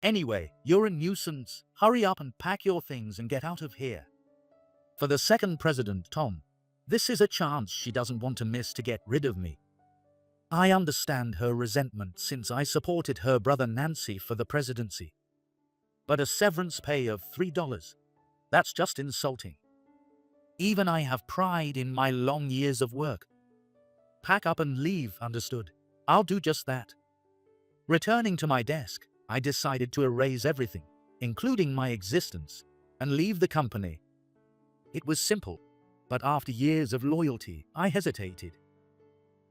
Anyway, you're a nuisance. Hurry up and pack your things and get out of here. For the second president, Tom, this is a chance she doesn't want to miss to get rid of me. I understand her resentment since I supported her brother Nancy for the presidency. But a severance pay of $3, that's just insulting. Even I have pride in my long years of work. Pack up and leave, understood? I'll do just that. Returning to my desk, I decided to erase everything, including my existence, and leave the company. It was simple, but after years of loyalty, I hesitated.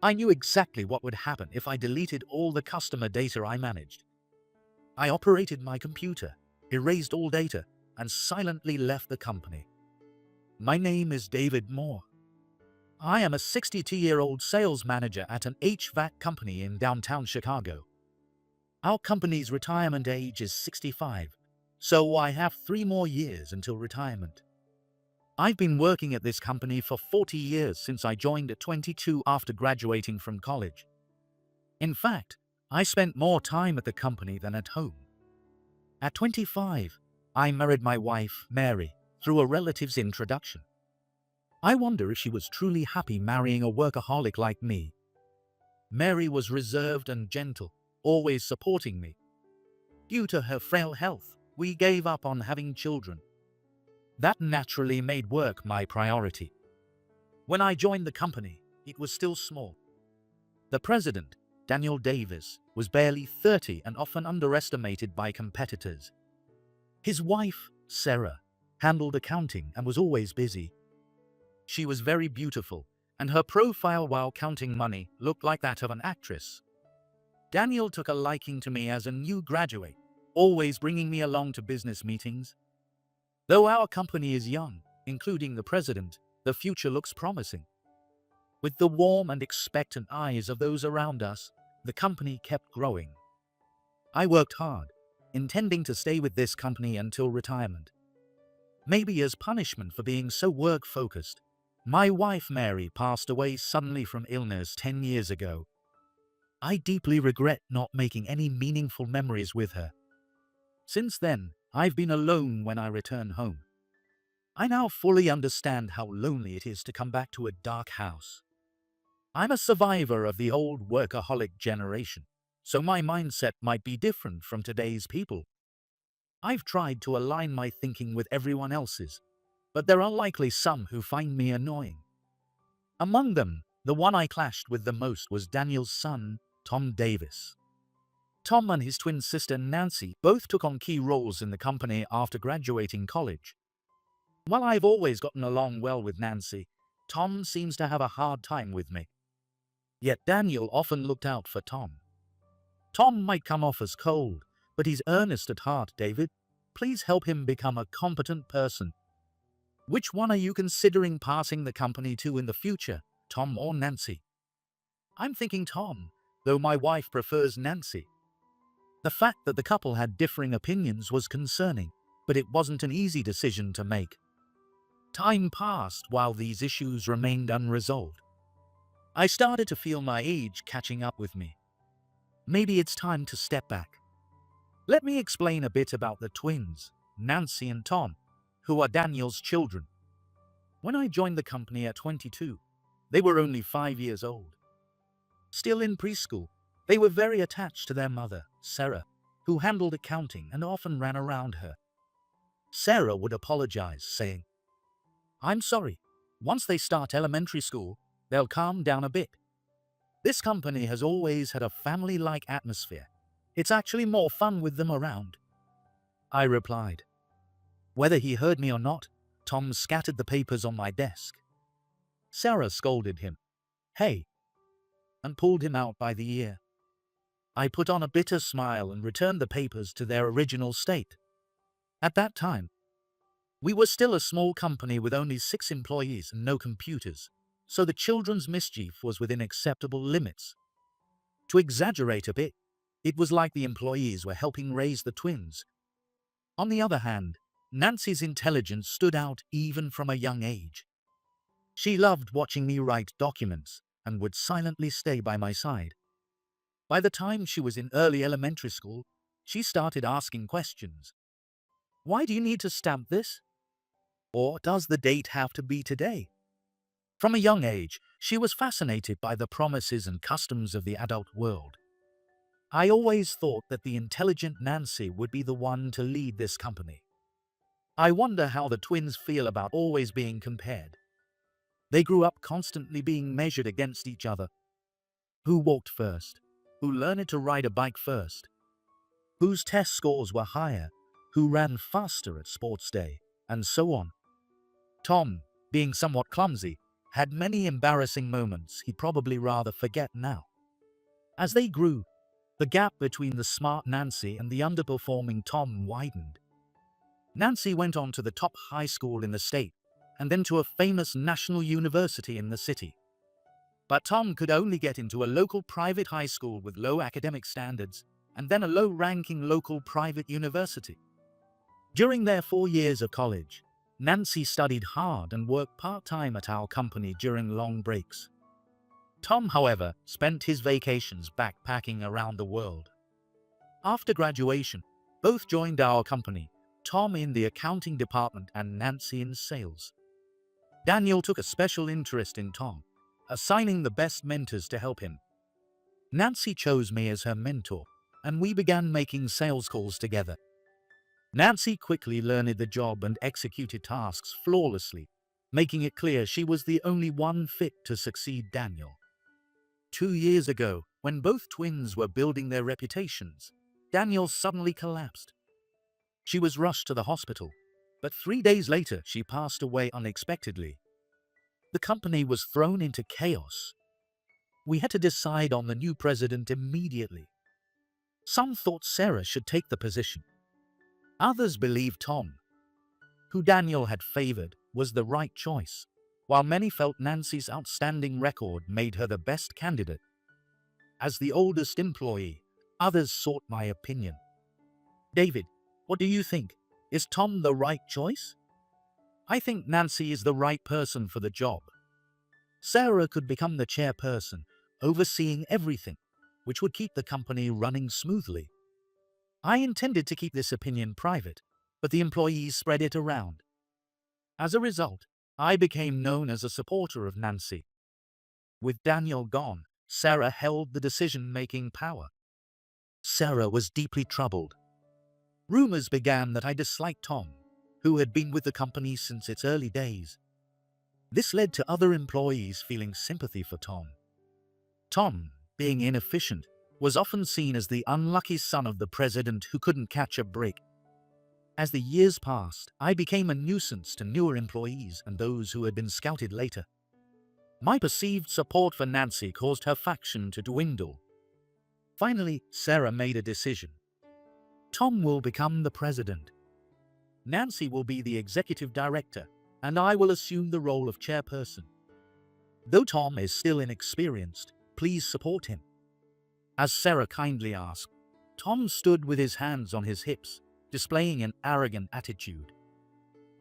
I knew exactly what would happen if I deleted all the customer data I managed. I operated my computer, erased all data, and silently left the company. My name is David Moore. I am a 62-year-old sales manager at an HVAC company in downtown Chicago. Our company's retirement age is 65, so I have 3 more years until retirement. I've been working at this company for 40 years since I joined at 22 after graduating from college. In fact, I spent more time at the company than at home. At 25, I married my wife, Mary, through a relative's introduction. I wonder if she was truly happy marrying a workaholic like me. Mary was reserved and gentle, always supporting me. Due to her frail health, we gave up on having children. That naturally made work my priority. When I joined the company, it was still small. The president, Daniel Davis, was barely 30 and often underestimated by competitors. His wife, Sarah, handled accounting and was always busy. She was very beautiful, and her profile while counting money looked like that of an actress. Daniel took a liking to me as a new graduate, always bringing me along to business meetings. Though our company is young, including the president, the future looks promising. With the warm and expectant eyes of those around us, the company kept growing. I worked hard, intending to stay with this company until retirement. Maybe as punishment for being so work-focused, my wife Mary passed away suddenly from illness 10 years ago. I deeply regret not making any meaningful memories with her. Since then, I've been alone when I return home. I now fully understand how lonely it is to come back to a dark house. I'm a survivor of the old workaholic generation, so my mindset might be different from today's people. I've tried to align my thinking with everyone else's, but there are likely some who find me annoying. Among them, the one I clashed with the most was Daniel's son, Tom Davis. Tom and his twin sister Nancy both took on key roles in the company after graduating college. While I've always gotten along well with Nancy, Tom seems to have a hard time with me. Yet Daniel often looked out for Tom. Tom might come off as cold, but he's earnest at heart, David. Please help him become a competent person. Which one are you considering passing the company to in the future, Tom or Nancy? I'm thinking Tom, though my wife prefers Nancy. The fact that the couple had differing opinions was concerning, but it wasn't an easy decision to make. Time passed while these issues remained unresolved. I started to feel my age catching up with me. Maybe it's time to step back. Let me explain a bit about the twins, Nancy and Tom, who are Daniel's children. When I joined the company at 22, they were only 5 years old. Still in preschool, they were very attached to their mother, Sarah, who handled accounting and often ran around her. Sarah would apologize, saying, "I'm sorry, once they start elementary school, they'll calm down a bit." This company has always had a family-like atmosphere. It's actually more fun with them around. I replied. Whether he heard me or not, Tom scattered the papers on my desk. Sarah scolded him, "Hey," and pulled him out by the ear. I put on a bitter smile and returned the papers to their original state. At that time, we were still a small company with only 6 employees and no computers, so the children's mischief was within acceptable limits. To exaggerate a bit, it was like the employees were helping raise the twins. On the other hand, Nancy's intelligence stood out even from a young age. She loved watching me write documents and would silently stay by my side. By the time she was in early elementary school, she started asking questions. Why do you need to stamp this? Or does the date have to be today? From a young age, she was fascinated by the promises and customs of the adult world. I always thought that the intelligent Nancy would be the one to lead this company. I wonder how the twins feel about always being compared. They grew up constantly being measured against each other. Who walked first? Who learned to ride a bike first? Whose test scores were higher? Who ran faster at sports day? And so on. Tom, being somewhat clumsy, had many embarrassing moments he'd probably rather forget now. As they grew, the gap between the smart Nancy and the underperforming Tom widened. Nancy went on to the top high school in the state, and then to a famous national university in the city. But Tom could only get into a local private high school with low academic standards, and then a low-ranking local private university. During their 4 years of college, Nancy studied hard and worked part-time at our company during long breaks. Tom, however, spent his vacations backpacking around the world. After graduation, both joined our company, Tom in the accounting department and Nancy in sales. Daniel took a special interest in Tom, assigning the best mentors to help him. Nancy chose me as her mentor, and we began making sales calls together. Nancy quickly learned the job and executed tasks flawlessly, making it clear she was the only one fit to succeed Daniel. 2 years ago, when both twins were building their reputations, Daniel suddenly collapsed. She was rushed to the hospital, but 3 days later she passed away unexpectedly. The company was thrown into chaos. We had to decide on the new president immediately. Some thought Sarah should take the position. Others believed Tom, who Daniel had favored, was the right choice, while many felt Nancy's outstanding record made her the best candidate. As the oldest employee, others sought my opinion. David, what do you think? Is Tom the right choice? I think Nancy is the right person for the job. Sarah could become the chairperson, overseeing everything, which would keep the company running smoothly. I intended to keep this opinion private, but the employees spread it around. As a result, I became known as a supporter of Nancy. With Daniel gone, Sarah held the decision-making power. Sarah was deeply troubled. Rumors began that I disliked Tom, who had been with the company since its early days. This led to other employees feeling sympathy for Tom. Tom, being inefficient, was often seen as the unlucky son of the president who couldn't catch a break. As the years passed, I became a nuisance to newer employees and those who had been scouted later. My perceived support for Nancy caused her faction to dwindle. Finally, Sarah made a decision. Tom will become the president. Nancy will be the executive director, and I will assume the role of chairperson. Though Tom is still inexperienced, please support him. As Sarah kindly asked, Tom stood with his hands on his hips, displaying an arrogant attitude.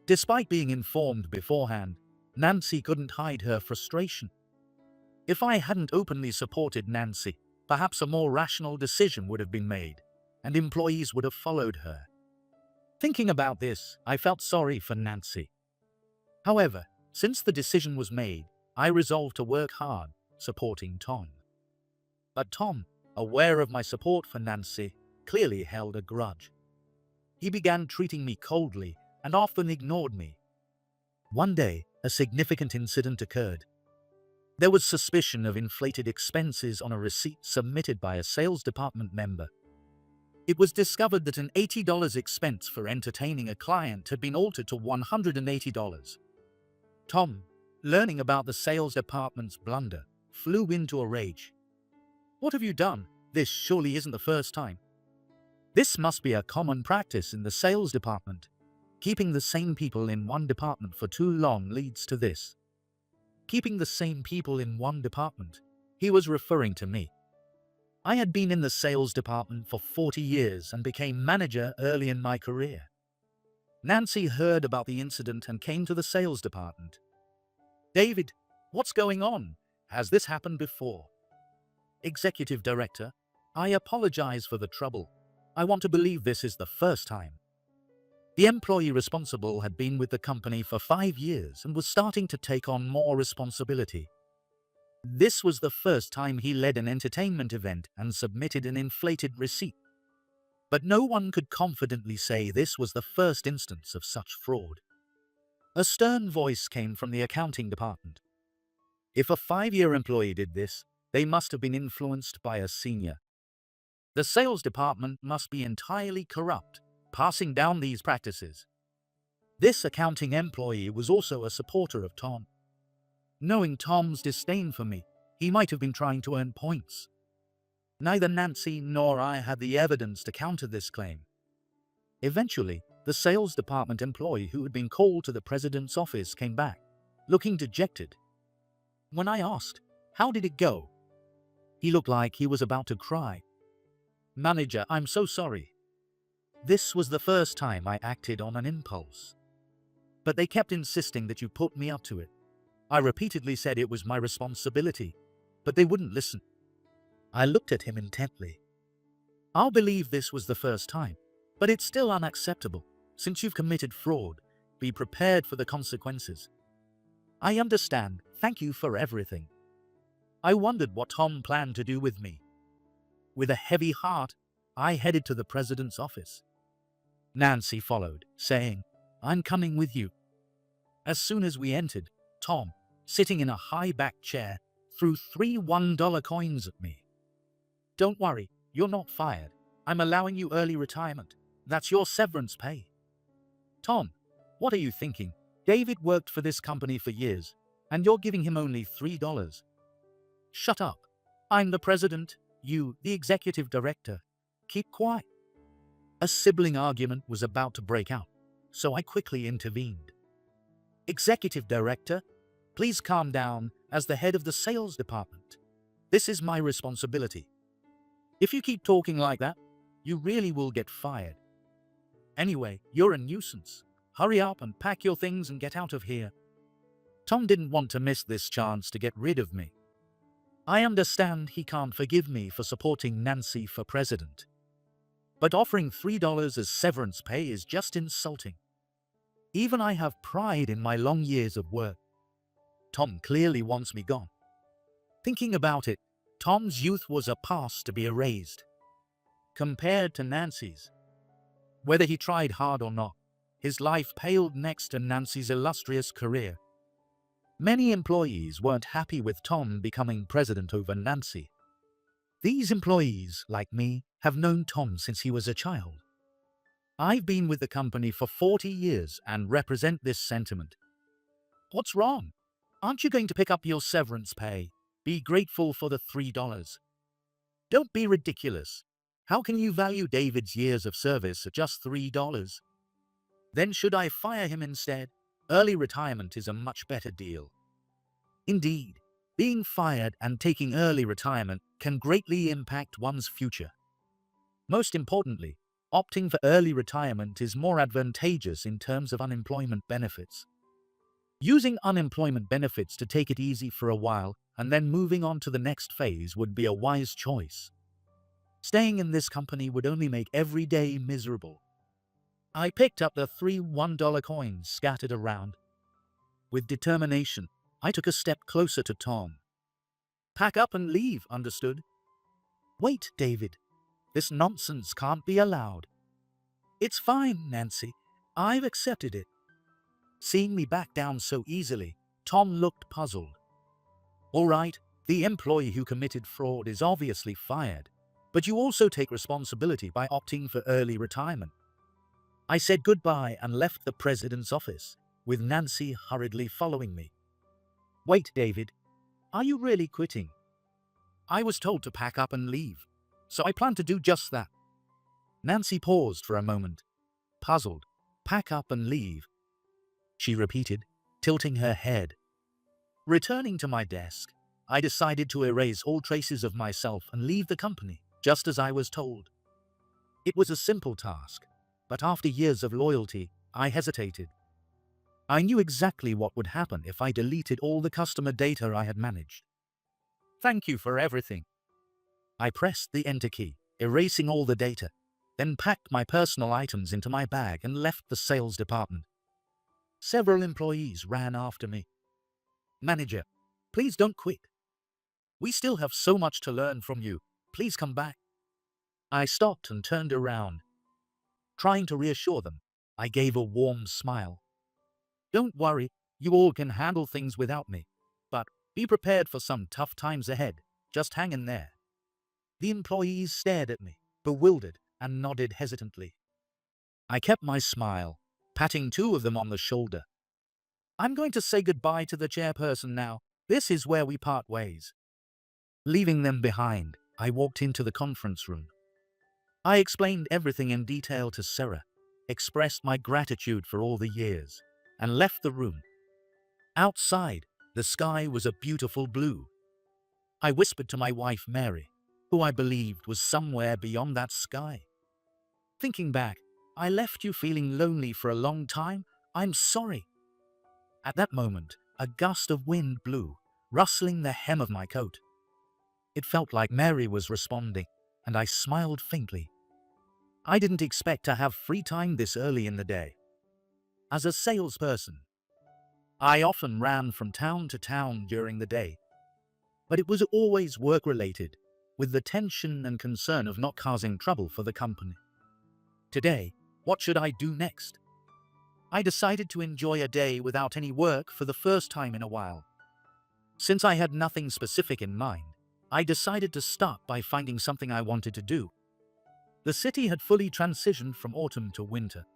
Despite being informed beforehand, Nancy couldn't hide her frustration. If I hadn't openly supported Nancy, perhaps a more rational decision would have been made, and employees would have followed her. Thinking about this, I felt sorry for Nancy. However, since the decision was made, I resolved to work hard, supporting Tom. But Tom, aware of my support for Nancy, clearly held a grudge. He began treating me coldly and often ignored me. One day, a significant incident occurred. There was suspicion of inflated expenses on a receipt submitted by a sales department member. It was discovered that an $80 expense for entertaining a client had been altered to $180. Tom, learning about the sales department's blunder, flew into a rage. What have you done? This surely isn't the first time. This must be a common practice in the sales department. Keeping the same people in one department for too long leads to this. Keeping the same people in one department. He was referring to me. I had been in the sales department for 40 years and became manager early in my career. Nancy heard about the incident and came to the sales department. David, what's going on? Has this happened before? Executive Director, I apologize for the trouble. I want to believe this is the first time. The employee responsible had been with the company for 5 years and was starting to take on more responsibility. This was the first time he led an entertainment event and submitted an inflated receipt. But no one could confidently say this was the first instance of such fraud. A stern voice came from the accounting department. If a 5-year employee did this, they must have been influenced by a senior. The sales department must be entirely corrupt, passing down these practices. This accounting employee was also a supporter of Tom. Knowing Tom's disdain for me, he might have been trying to earn points. Neither Nancy nor I had the evidence to counter this claim. Eventually, the sales department employee who had been called to the president's office came back, looking dejected. When I asked, "How did it go?" he looked like he was about to cry. "Manager, I'm so sorry. This was the first time I acted on an impulse. But they kept insisting that you put me up to it. I repeatedly said it was my responsibility, but they wouldn't listen." I looked at him intently. "I'll believe this was the first time, but it's still unacceptable. Since you've committed fraud, be prepared for the consequences." "I understand. Thank you for everything." I wondered what Tom planned to do with me. With a heavy heart, I headed to the president's office. Nancy followed, saying, "I'm coming with you." As soon as we entered, Tom, sitting in a high-backed chair, threw 3 $1 coins at me. "Don't worry, you're not fired. I'm allowing you early retirement. That's your severance pay." "Tom, what are you thinking? David worked for this company for years, and you're giving him only $3. "Shut up. I'm the president, you, the executive director. Keep quiet." A sibling argument was about to break out, so I quickly intervened. "Executive director, please calm down as the head of the sales department. This is my responsibility. If you keep talking like that, you really will get fired. Anyway, you're a nuisance. Hurry up and pack your things and get out of here." Tom didn't want to miss this chance to get rid of me. I understand he can't forgive me for supporting Nancy for president. But offering $3 as severance pay is just insulting. Even I have pride in my long years of work. Tom clearly wants me gone. Thinking about it, Tom's youth was a past to be erased. Compared to Nancy's, whether he tried hard or not, his life paled next to Nancy's illustrious career. Many employees weren't happy with Tom becoming president over Nancy. These employees, like me, have known Tom since he was a child. I've been with the company for 40 years and represent this sentiment. What's wrong? Aren't you going to pick up your severance pay? Be grateful for the $3. Don't be ridiculous. How can you value David's years of service at just $3? Then should I fire him instead? Early retirement is a much better deal. Indeed, being fired and taking early retirement can greatly impact one's future. Most importantly, opting for early retirement is more advantageous in terms of unemployment benefits. Using unemployment benefits to take it easy for a while and then moving on to the next phase would be a wise choice. Staying in this company would only make every day miserable. I picked up the 3 $1 coins scattered around. With determination, I took a step closer to Tom. "Pack up and leave, understood?" "Wait, David. This nonsense can't be allowed." "It's fine, Nancy. I've accepted it." Seeing me back down so easily, Tom looked puzzled. "All right, the employee who committed fraud is obviously fired, but you also take responsibility by opting for early retirement." I said goodbye and left the president's office, with Nancy hurriedly following me. "Wait, David. Are you really quitting?" "I was told to pack up and leave, so I plan to do just that." Nancy paused for a moment, puzzled. "Pack up and leave," she repeated, tilting her head. Returning to my desk, I decided to erase all traces of myself and leave the company, just as I was told. It was a simple task, but after years of loyalty, I hesitated. I knew exactly what would happen if I deleted all the customer data I had managed. "Thank you for everything." I pressed the enter key, erasing all the data. then packed my personal items into my bag and left the sales department. Several employees ran after me. "Manager, please don't quit. We still have so much to learn from you. Please come back." I stopped and turned around. Trying to reassure them, I gave a warm smile. "Don't worry, you all can handle things without me. But be prepared for some tough times ahead. Just hang in there." The employees stared at me, bewildered, and nodded hesitantly. I kept my smile, patting two of them on the shoulder. "I'm going to say goodbye to the chairperson now. This is where we part ways." Leaving them behind, I walked into the conference room. I explained everything in detail to Sarah, expressed my gratitude for all the years, and left the room. Outside, the sky was a beautiful blue. I whispered to my wife Mary, who I believed was somewhere beyond that sky. "Thinking back, I left you feeling lonely for a long time. I'm sorry." At that moment, a gust of wind blew, rustling the hem of my coat. It felt like Mary was responding, and I smiled faintly. I didn't expect to have free time this early in the day. As a salesperson, I often ran from town to town during the day, but it was always work-related, with the tension and concern of not causing trouble for the company. Today, what should I do next? I decided to enjoy a day without any work for the first time in a while. Since I had nothing specific in mind, I decided to start by finding something I wanted to do. The city had fully transitioned from autumn to winter.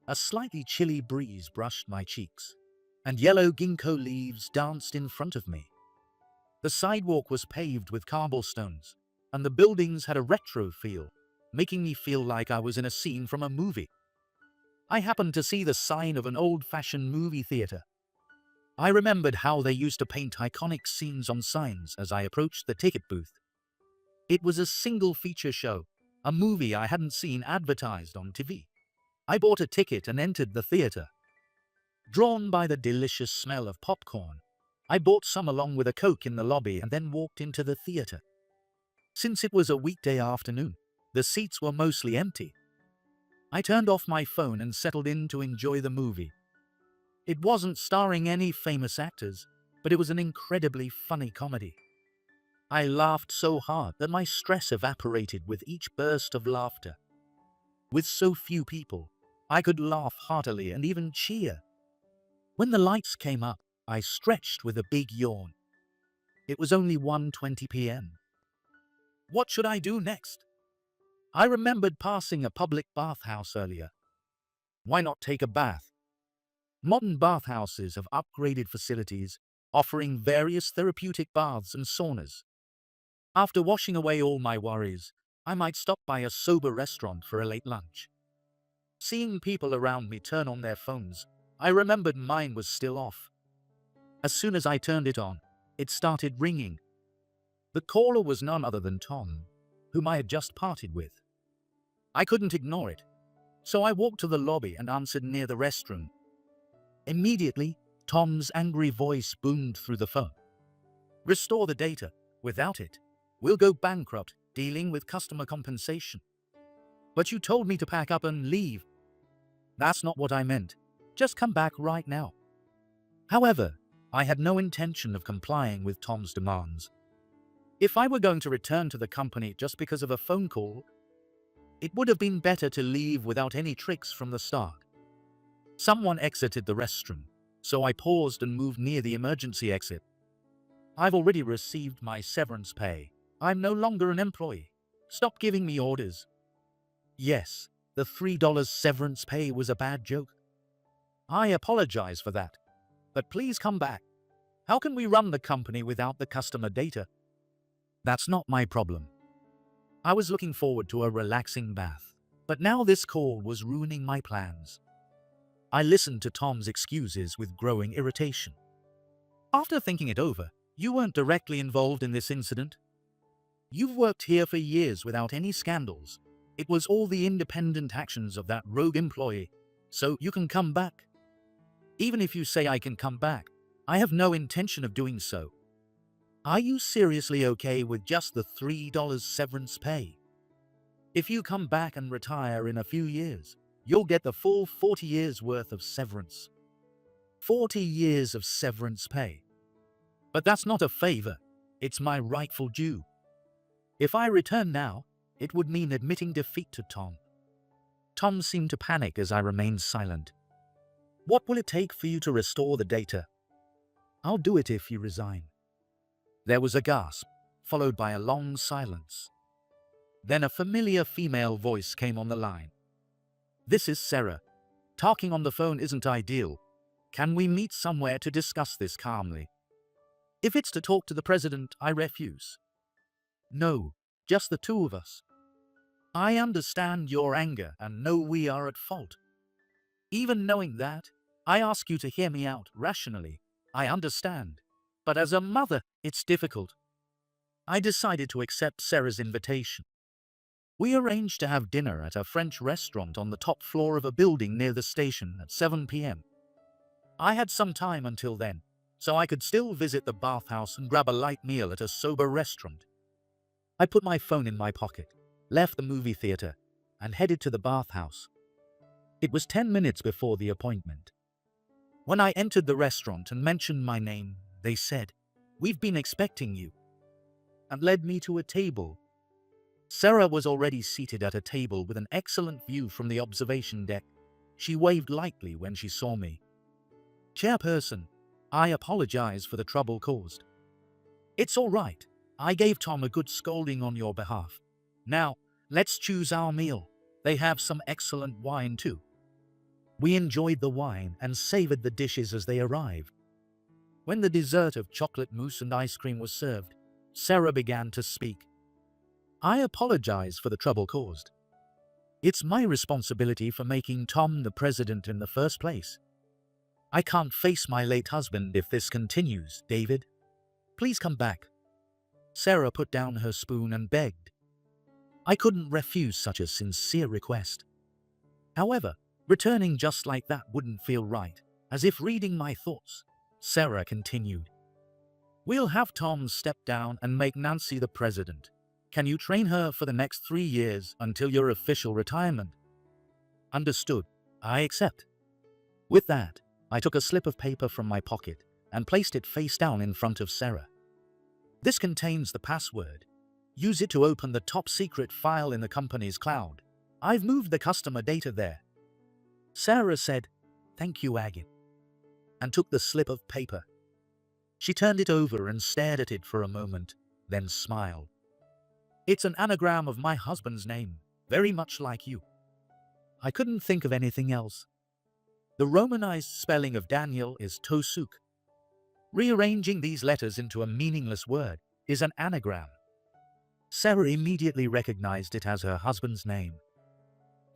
A slightly chilly breeze brushed my cheeks, and yellow ginkgo leaves danced in front of me. The sidewalk was paved with cobblestones, and the buildings had a retro feel, making me feel like I was in a scene from a movie. I happened to see the sign of an old-fashioned movie theater. I remembered how they used to paint iconic scenes on signs as I approached the ticket booth. It was a single feature show, a movie I hadn't seen advertised on TV. I bought a ticket and entered the theater. Drawn by the delicious smell of popcorn, I bought some along with a Coke in the lobby and then walked into the theater. Since it was a weekday afternoon, the seats were mostly empty. I turned off my phone and settled in to enjoy the movie. It wasn't starring any famous actors, but it was an incredibly funny comedy. I laughed so hard that my stress evaporated with each burst of laughter. With so few people, I could laugh heartily and even cheer. When the lights came up, I stretched with a big yawn. It was only 1:20 p.m. What should I do next? I remembered passing a public bathhouse earlier. Why not take a bath? Modern bathhouses have upgraded facilities, offering various therapeutic baths and saunas. After washing away all my worries, I might stop by a sober restaurant for a late lunch. Seeing people around me turn on their phones, I remembered mine was still off. As soon as I turned it on, it started ringing. The caller was none other than Tom, whom I had just parted with. I couldn't ignore it, so I walked to the lobby and answered near the restroom. Immediately, Tom's angry voice boomed through the phone. "Restore the data. Without it, we'll go bankrupt dealing with customer compensation." "But you told me to pack up and leave." "That's not what I meant. Just come back right now." However, I had no intention of complying with Tom's demands. If I were going to return to the company just because of a phone call, it would have been better to leave without any tricks from the start. Someone exited the restroom, so I paused and moved near the emergency exit. "I've already received my severance pay. I'm no longer an employee. Stop giving me orders." Yes, the $3 severance pay was a bad joke. "I apologize for that, but please come back. How can we run the company without the customer data?" "That's not my problem." I was looking forward to a relaxing bath, but now this call was ruining my plans. I listened to Tom's excuses with growing irritation. "After thinking it over, you weren't directly involved in this incident. You've worked here for years without any scandals. It was all the independent actions of that rogue employee, so you can come back." "Even if you say I can come back, I have no intention of doing so. Are you seriously okay with just the $3 severance pay?" If you come back and retire in a few years, you'll get the full 40 years worth of severance. 40 years of severance pay. But that's not a favor, it's my rightful due. If I return now, it would mean admitting defeat to Tom. Tom seemed to panic as I remained silent. What will it take for you to restore the data? I'll do it if you resign. There was a gasp, followed by a long silence. Then a familiar female voice came on the line. This is Sarah. Talking on the phone isn't ideal. Can we meet somewhere to discuss this calmly? If it's to talk to the president, I refuse. No, just the two of us. I understand your anger and know we are at fault. Even knowing that, I ask you to hear me out rationally. I understand. But as a mother, it's difficult. I decided to accept Sarah's invitation. We arranged to have dinner at a French restaurant on the top floor of a building near the station at 7 p.m. I had some time until then, so I could still visit the bathhouse and grab a light meal at a sober restaurant. I put my phone in my pocket, left the movie theater, and headed to the bathhouse. It was 10 minutes before the appointment. When I entered the restaurant and mentioned my name, they said, "We've been expecting you," and led me to a table. Sarah was already seated at a table with an excellent view from the observation deck. She waved lightly when she saw me. "Chairperson, I apologize for the trouble caused." "It's all right. I gave Tom a good scolding on your behalf. Now, let's choose our meal. They have some excellent wine too." We enjoyed the wine and savored the dishes as they arrived. When the dessert of chocolate mousse and ice cream was served, Sarah began to speak. "I apologize for the trouble caused. It's my responsibility for making Tom the president in the first place. I can't face my late husband if this continues, David. Please come back." Sarah put down her spoon and begged. I couldn't refuse such a sincere request. However, returning just like that wouldn't feel right, as if reading my thoughts. Sarah continued. "We'll have Tom step down and make Nancy the president. Can you train her for the next 3 years until your official retirement?" "Understood. I accept." With that, I took a slip of paper from my pocket and placed it face down in front of Sarah. "This contains the password. Use it to open the top secret file in the company's cloud. I've moved the customer data there." Sarah said, "Thank you, Agin," and took the slip of paper. She turned it over and stared at it for a moment, then smiled. "It's an anagram of my husband's name, very much like you." I couldn't think of anything else. The romanized spelling of Daniel is Tosuk. Rearranging these letters into a meaningless word is an anagram. Sarah immediately recognized it as her husband's name.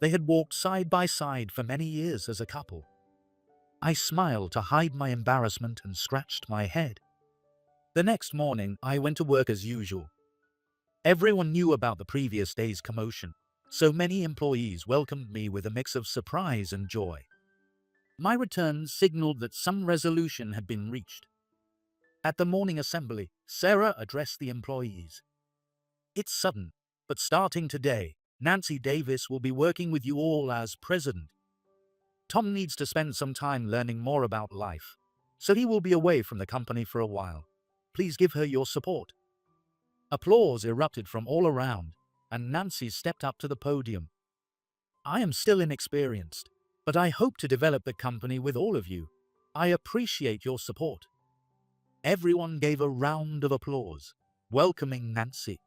They had walked side by side for many years as a couple. I smiled to hide my embarrassment and scratched my head. The next morning, I went to work as usual. Everyone knew about the previous day's commotion, so many employees welcomed me with a mix of surprise and joy. My return signaled that some resolution had been reached. At the morning assembly, Sarah addressed the employees. "It's sudden, but starting today, Nancy Davis will be working with you all as president. Tom needs to spend some time learning more about life, so he will be away from the company for a while. Please give her your support." Applause erupted from all around, and Nancy stepped up to the podium. "I am still inexperienced, but I hope to develop the company with all of you. I appreciate your support." Everyone gave a round of applause, welcoming Nancy.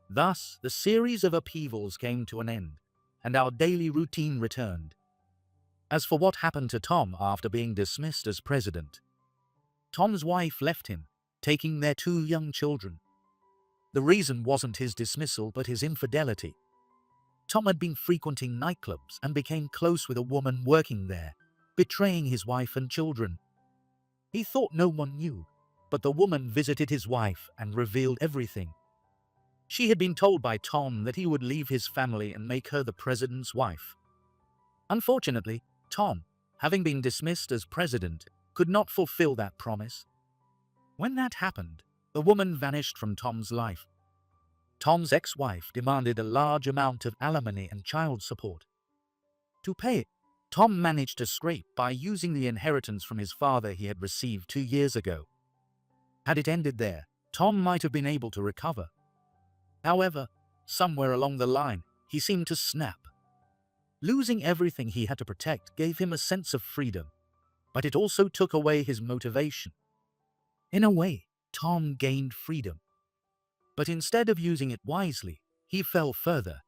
Thus, the series of upheavals came to an end, and our daily routine returned. As for what happened to Tom after being dismissed as president, Tom's wife left him, taking their 2 young children. The reason wasn't his dismissal but his infidelity. Tom had been frequenting nightclubs and became close with a woman working there, betraying his wife and children. He thought no one knew, but the woman visited his wife and revealed everything. She had been told by Tom that he would leave his family and make her the president's wife. Unfortunately, Tom, having been dismissed as president, could not fulfill that promise. When that happened, the woman vanished from Tom's life. Tom's ex-wife demanded a large amount of alimony and child support. To pay it, Tom managed to scrape by using the inheritance from his father he had received 2 years ago. Had it ended there, Tom might have been able to recover. However, somewhere along the line, he seemed to snap. Losing everything he had to protect gave him a sense of freedom, but it also took away his motivation. In a way, Tom gained freedom. But instead of using it wisely, he fell further.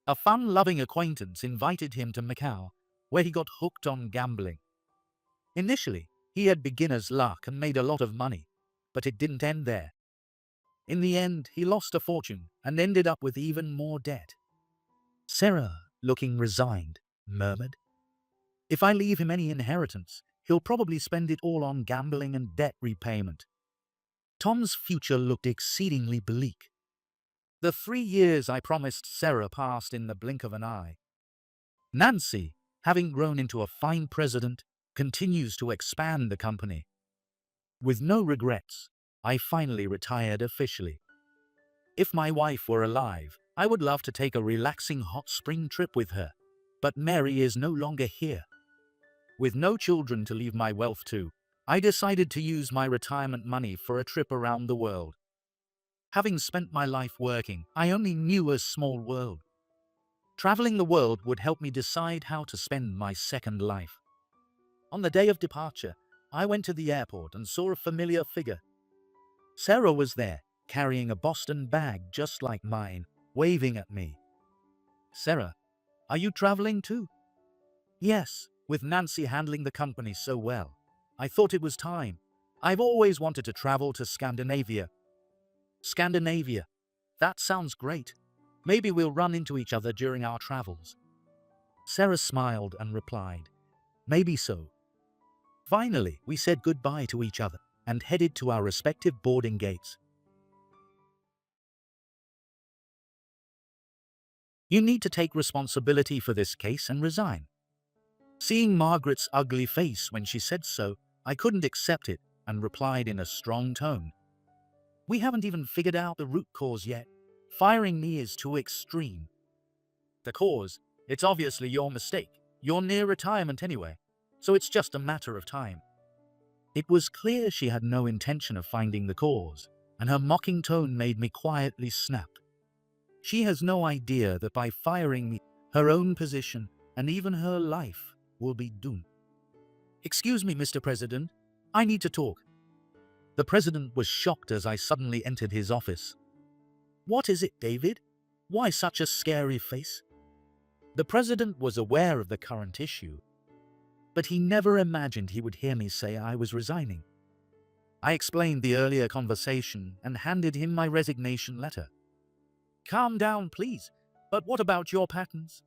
A fun-loving acquaintance invited him to Macau, where he got hooked on gambling. Initially, he had beginner's luck and made a lot of money, but it didn't end there. In the end, he lost a fortune and ended up with even more debt. Sarah, looking resigned, murmured, "If I leave him any inheritance, he'll probably spend it all on gambling and debt repayment." Tom's future looked exceedingly bleak. The 3 years I promised Sarah passed in the blink of an eye. Nancy, having grown into a fine president, continues to expand the company. With no regrets, I finally retired officially. If my wife were alive, I would love to take a relaxing hot spring trip with her, but Mary is no longer here. With no children to leave my wealth to, I decided to use my retirement money for a trip around the world. Having spent my life working, I only knew a small world. Traveling the world would help me decide how to spend my second life. On the day of departure, I went to the airport and saw a familiar figure. Sarah was there, carrying a Boston bag just like mine, waving at me. "Sarah, are you traveling too?" "Yes, with Nancy handling the company so well. I thought it was time. I've always wanted to travel to Scandinavia." "Scandinavia? That sounds great. Maybe we'll run into each other during our travels." Sarah smiled and replied, "Maybe so." Finally, we said goodbye to each other and headed to our respective boarding gates. "You need to take responsibility for this case and resign." Seeing Margaret's ugly face when she said so, I couldn't accept it and replied in a strong tone, "We haven't even figured out the root cause yet. Firing me is too extreme." "The cause? It's obviously your mistake. You're near retirement anyway, so it's just a matter of time." It was clear she had no intention of finding the cause, and her mocking tone made me quietly snap. She has no idea that by firing me, her own position and even her life will be doomed. "Excuse me, Mr. President. I need to talk." The president was shocked as I suddenly entered his office. "What is it, David? Why such a scary face?" The president was aware of the current issue, but he never imagined he would hear me say I was resigning. I explained the earlier conversation and handed him my resignation letter. "Calm down, please. But what about your patents?"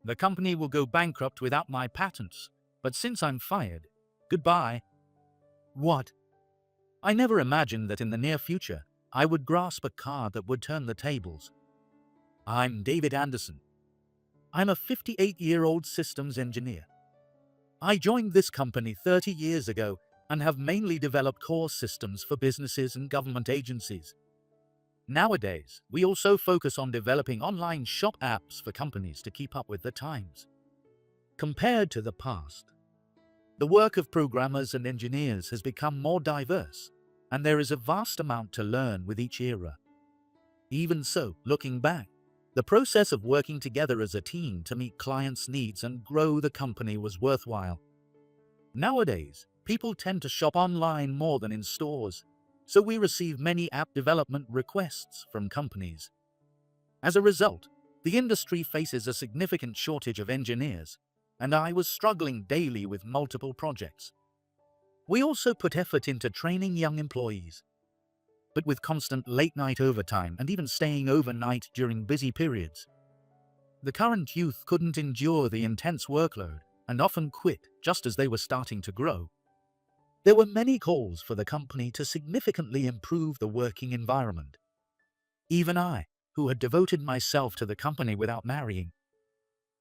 "The company will go bankrupt without my patents, but since I'm fired, goodbye." "What?" I never imagined that in the near future, I would grasp a card that would turn the tables. "I'm David Anderson. I'm a 58-year-old systems engineer. I joined this company 30 years ago and have mainly developed core systems for businesses and government agencies. Nowadays, we also focus on developing online shop apps for companies to keep up with the times. Compared to the past, the work of programmers and engineers has become more diverse, and there is a vast amount to learn with each era. Even so, looking back, the process of working together as a team to meet clients' needs and grow the company was worthwhile. Nowadays, people tend to shop online more than in stores, so we receive many app development requests from companies. As a result, the industry faces a significant shortage of engineers, and I was struggling daily with multiple projects. We also put effort into training young employees, but with constant late-night overtime and even staying overnight during busy periods, the current youth couldn't endure the intense workload and often quit just as they were starting to grow. There were many calls for the company to significantly improve the working environment. Even I, who had devoted myself to the company without marrying,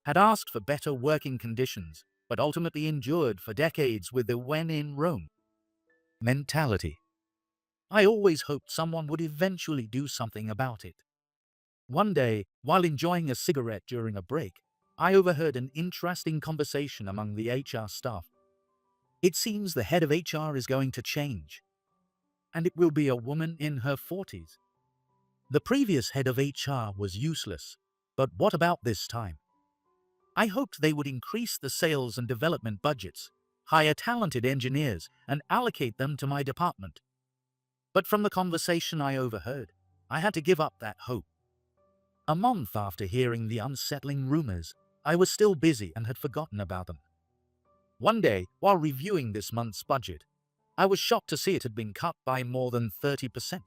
had asked for better working conditions, but ultimately endured for decades with the "when in Rome" mentality. I always hoped someone would eventually do something about it. One day, while enjoying a cigarette during a break, I overheard an interesting conversation among the HR staff. It seems the head of HR is going to change, and it will be a woman in her 40s. The previous head of HR was useless, but what about this time? I hoped they would increase the sales and development budgets, hire talented engineers, and allocate them to my department. But from the conversation I overheard, I had to give up that hope. A month after hearing the unsettling rumors, I was still busy and had forgotten about them. One day, while reviewing this month's budget, I was shocked to see it had been cut by more than 30%.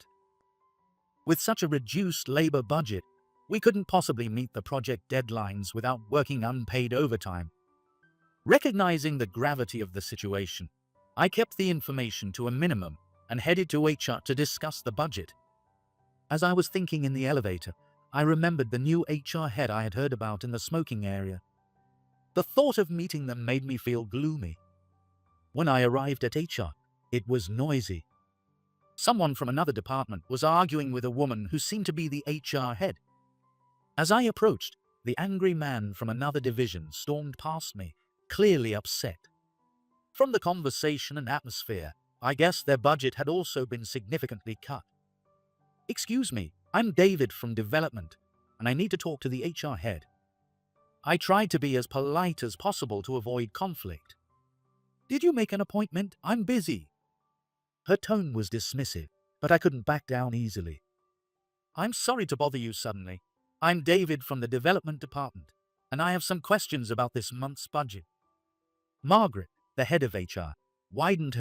With such a reduced labor budget, we couldn't possibly meet the project deadlines without working unpaid overtime. Recognizing the gravity of the situation, I kept the information to a minimum and headed to HR to discuss the budget. As I was thinking in the elevator, I remembered the new HR head I had heard about in the smoking area. The thought of meeting them made me feel gloomy. When I arrived at HR, it was noisy. Someone from another department was arguing with a woman who seemed to be the HR head. As I approached, the angry man from another division stormed past me, clearly upset. From the conversation and atmosphere, I guessed their budget had also been significantly cut. "Excuse me, I'm David from development, and I need to talk to the HR head." I tried to be as polite as possible to avoid conflict. "Did you make an appointment? I'm busy." Her tone was dismissive, but I couldn't back down easily. "I'm sorry to bother you suddenly. I'm David from the development department, and I have some questions about this month's budget." Margaret, the head of HR, widened